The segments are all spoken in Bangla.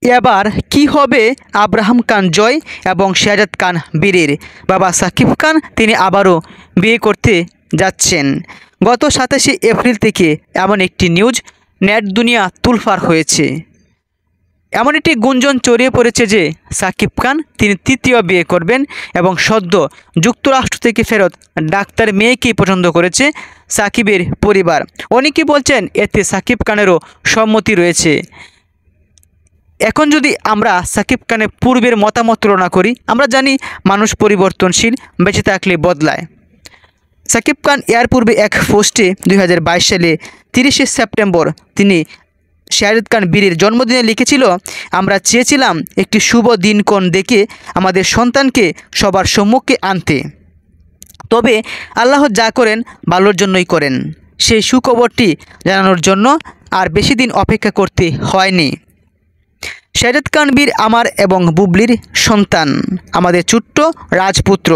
এবার কি হবে আব্রাহাম খান জয় এবং শাহজাদ খান বীরের? বাবা সাকিব খান তিনি আবারও বিয়ে করতে যাচ্ছেন। গত 27শে এপ্রিল থেকে এমন একটি নিউজ নেট দুনিয়া তুলফার হয়েছে। এমন একটি গুঞ্জন ছড়িয়ে পড়েছে যে সাকিব খান তিনি তৃতীয় বিয়ে করবেন এবং সদ্য যুক্তরাষ্ট্র থেকে ফেরত ডাক্তার মেয়েকেই পছন্দ করেছে সাকিবের পরিবার। অনেকে বলছেন এতে সাকিব খানেরও সম্মতি রয়েছে। এখন যদি আমরা সাকিব খানের পূর্বের মতামত তুলনা করি, আমরা জানি মানুষ পরিবর্তনশীল, বেঁচে থাকলে বদলায়। সাকিব খান এর পূর্বে এক পোস্টে 2022 সালে 30শে সেপ্টেম্বর তিনি শাহজাদ খান বীরের জন্মদিনে লিখেছিল, আমরা চেয়েছিলাম একটি শুভ দিনক্ষণ দেখে আমাদের সন্তানকে সবার সম্মুখে আনতে, তবে আল্লাহ যা করেন ভালোর জন্যই করেন। সেই সুখবরটি জানানোর জন্য আর বেশি দিন অপেক্ষা করতে হয়নি। শাহজাদ খান বীর আমার এবং বুবলির সন্তান, আমাদের ছোট্ট রাজপুত্র।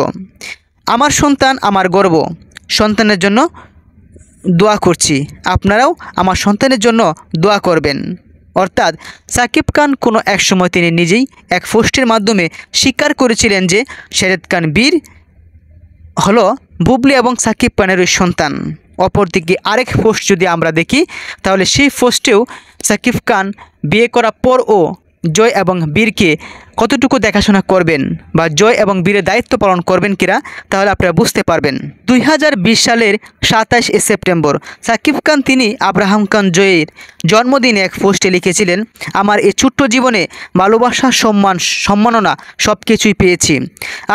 আমার সন্তান আমার গর্ব। সন্তানের জন্য দোয়া করছি, আপনারাও আমার সন্তানের জন্য দোয়া করবেন। অর্থাৎ সাকিব খান কোনো এক সময় তিনি নিজেই এক পোস্টের মাধ্যমে স্বীকার করেছিলেন যে শাহজাদ খান বীর হলো বুবলি এবং সাকিব খানের সন্তান। অপরদিকে আরেক পোস্ট যদি আমরা দেখি, তাহলে সেই পোস্টেও সাকিব খান বিয়ে করার পরও জয় এবং বীরকে কতটুকু দেখাশোনা করবেন বা জয় এবং বীরের দায়িত্ব পালন করবেন কিনা, তাহলে আপনারা বুঝতে পারবেন। 2020 সালের 27শে সেপ্টেম্বর সাকিব খান তিনি আব্রাহাম খান জয়ের জন্মদিনে এক পোস্টে লিখেছিলেন, আমার এই ছোট্ট জীবনে ভালোবাসা, সম্মাননা সব কিছুই পেয়েছি।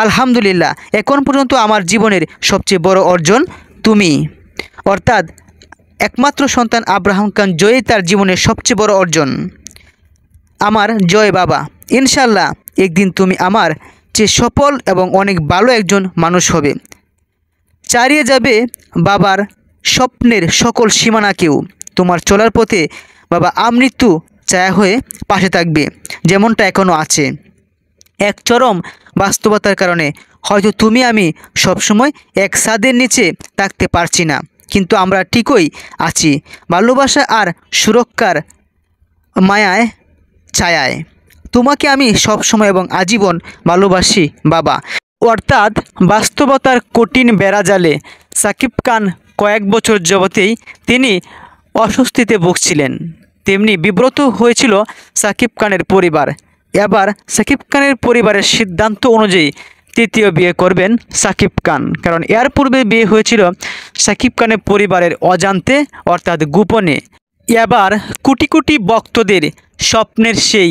আলহামদুলিল্লাহ, এখন পর্যন্ত আমার জীবনের সবচেয়ে বড় অর্জন তুমি। অর্থাৎ একমাত্র সন্তান আব্রাহাম খান জয় তার জীবনের সবচেয়ে বড় অর্জন। আমার জয় বাবা, ইনশাল্লাহ একদিন তুমি আমার চেয়ে সফল এবং অনেক ভালো একজন মানুষ হবে। ছাড়িয়ে যাবে বাবার স্বপ্নের সকল সীমানাকেও। তোমার চলার পথে বাবা আমৃত্যু ছায়া হয়ে পাশে থাকবে, যেমনটা এখনও আছে। এক চরম বাস্তবতার কারণে হয়তো তুমি আমি সবসময় এক ছাদের নিচে থাকতে পারছি না, কিন্তু আমরা ঠিকই আছি ভালোবাসা আর সুরক্ষার মায়ায় ছায়ায়। তোমাকে আমি সব সময় এবং আজীবন ভালোবাসি বাবা। অর্থাৎ বাস্তবতার কঠিন বেড়াজালে সাকিব খান কয়েক বছর যাবতেই তিনি অস্বস্তিতে ভুগছিলেন, তেমনি বিব্রত হয়েছিল সাকিব খানের পরিবার। এবার সাকিব খানের পরিবারের সিদ্ধান্ত অনুযায়ী তৃতীয় বিয়ে করবেন সাকিব খান, কারণ এর পূর্বে বিয়ে হয়েছিল সাকিব খানের পরিবারের অজান্তে, অর্থাৎ গোপনে। এবার কোটি কোটি ভক্তদের স্বপ্নের সেই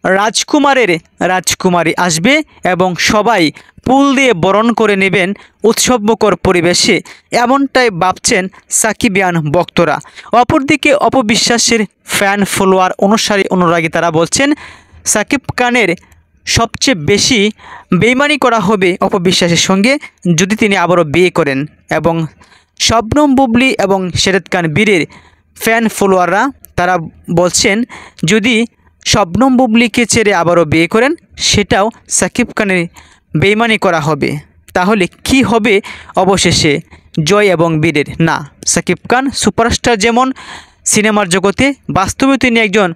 রাজকুমারের রাজকুমারী আসবে এবং সবাই ফুল দিয়ে বরণ করে নেবেন উৎসবমুখর পরিবেশে, এমনটাই ভাবছেন সাকিবিয়ান ভক্তরা। অপরদিকে অপবিশ্বাসের ফ্যান ফলোয়ার অনুরাগী তারা বলছেন সাকিব খানের সবচেয়ে বেশি বেইমানি করা হবে অপবিশ্বাসের সঙ্গে যদি তিনি আবারও বিয়ে করেন। এবং শবনম বুবলি এবং শাহজাদ খান বীরের ফ্যান ফলোয়াররা তারা বলছেন যদি শবনম বুবলিকে ছেড়ে আবারও বিয়ে করেন, সেটাও সাকিব খানের বেইমানি করা হবে। তাহলে কি হবে অবশেষে জয় এবং বীরের? না, সাকিব খান সুপারস্টার যেমন সিনেমার জগতে, বাস্তবে তিনি একজন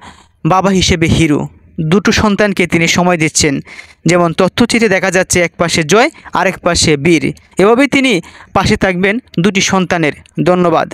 বাবা হিসেবে হিরো। দুটো সন্তানকে তিনি সময় দিচ্ছেন, যেমন তথ্যচিত্রে দেখা যাচ্ছে এক পাশে জয় আরেক পাশে বীর। এভাবেই তিনি পাশে থাকবেন দুটি সন্তানের। ধন্যবাদ।